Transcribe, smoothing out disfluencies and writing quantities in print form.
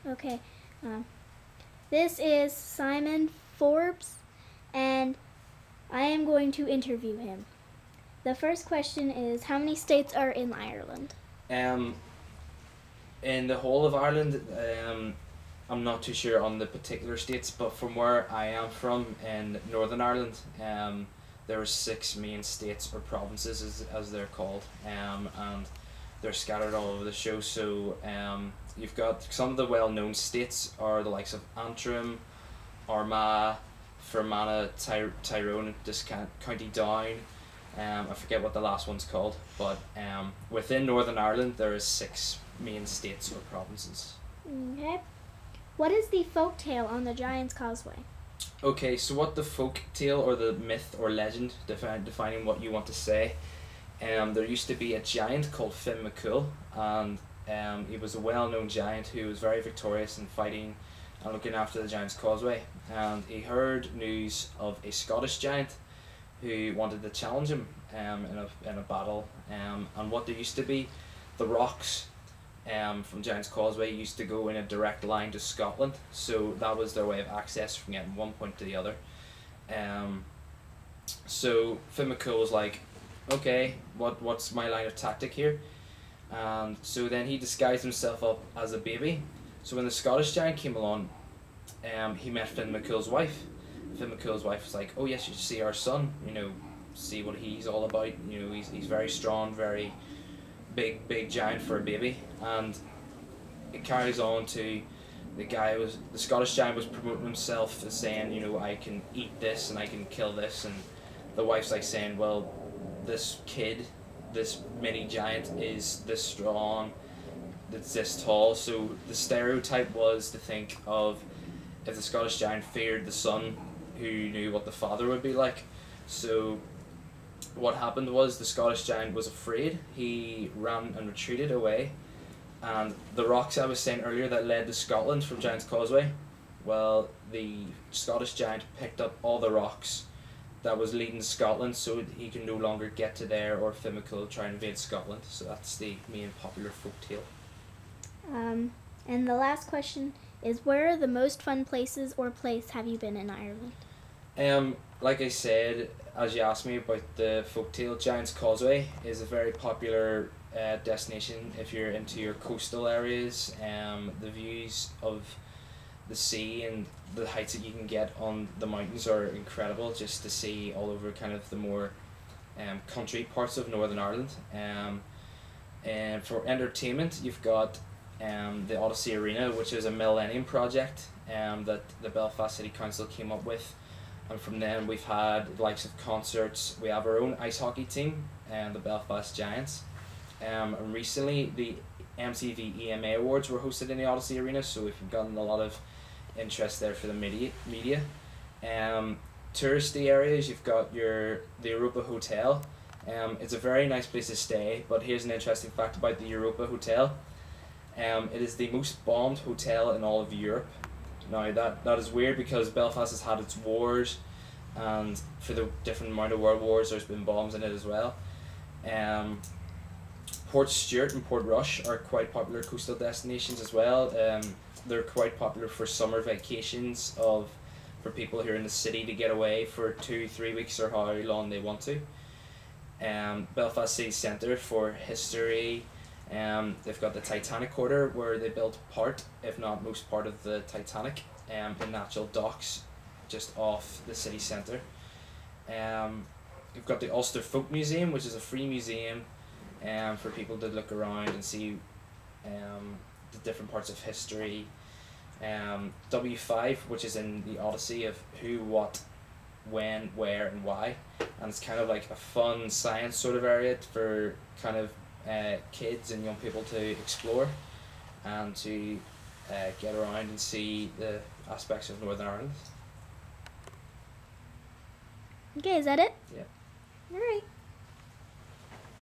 Okay. Um, this is Simon Forbes, and I am going to interview him. The first question is, how many states are in Ireland? Um, in the whole of Ireland, I'm not too sure on the particular states, but from where I am from in Northern Ireland, there are six main states or provinces, as they're called, and they're scattered all over the show. So you've got some of the well-known states are the likes of Antrim, Armagh, Fermanagh, Tyrone, this County Down. I forget what the last one's called, but within Northern Ireland there is six main states or provinces. Okay. What is the folk tale on the Giant's Causeway? Okay, so what the folk tale or the myth or legend, defining what you want to say, there used to be a giant called Finn McCool, and he was a well-known giant who was very victorious in fighting and looking after the Giant's Causeway. And he heard news of a Scottish giant who wanted to challenge him in a battle. And what there used to be, the rocks from Giant's Causeway used to go in a direct line to Scotland, so that was their way of access from getting one point to the other. Um, so Finn McCool was like, okay, what's my line of tactic here? And so then he disguised himself up as a baby. So when the Scottish giant came along, he met Finn McCool's wife. Finn McCool's wife was like, oh yes, you should see our son, see what he's all about. He's very strong, very big giant for a baby. And it carries on to the Scottish giant was promoting himself as saying, I can eat this and I can kill this, and the wife's like saying, well, this kid, this mini giant is this strong, that's this tall. So the stereotype was to think of, if the Scottish giant feared the son, who knew what the father would be like. So what happened was the Scottish giant was afraid. He ran and retreated away. And the rocks I was saying earlier that led to Scotland from Giant's Causeway, well, the Scottish giant picked up all the rocks that was leading to Scotland, so he can no longer get to there, or Finn McCool try and invade Scotland. So that's the main popular folk tale. And the last question is, where are the most fun places or place have you been in Ireland? Like I said, as you asked me about the folktale, Giant's Causeway is a very popular destination if you're into your coastal areas. The views of the sea and the heights that you can get on the mountains are incredible, just to see all over kind of the more country parts of Northern Ireland. And for entertainment, you've got the Odyssey Arena, which is a Millennium project that the Belfast City Council came up with. And from then we've had the likes of concerts. We have our own ice hockey team, the Belfast Giants. And recently the MTV EMA Awards were hosted in the Odyssey Arena, so we've gotten a lot of interest there for the media. Touristy areas, you've got the Europa Hotel. It's a very nice place to stay, but here's an interesting fact about the Europa Hotel. It is the most bombed hotel in all of Europe. Now that is weird because Belfast has had its wars, and for the different amount of world wars, there's been bombs in it as well. Portstewart and Portrush are quite popular coastal destinations as well. They're quite popular for summer vacations for people who are in the city to get away for 2-3 weeks or how long they want to. Belfast City Centre for history. They've got the Titanic Quarter, where they built part, if not most part, of the Titanic in natural docks just off the city centre. You've got the Ulster Folk Museum, which is a free museum for people to look around and see the different parts of history. W5, which is in the Odyssey of who, what, when, where, and why. And it's kind of like a fun science sort of area for kind of kids and young people to explore and to get around and see the aspects of Northern Ireland. Okay, is that it? Yeah. All right.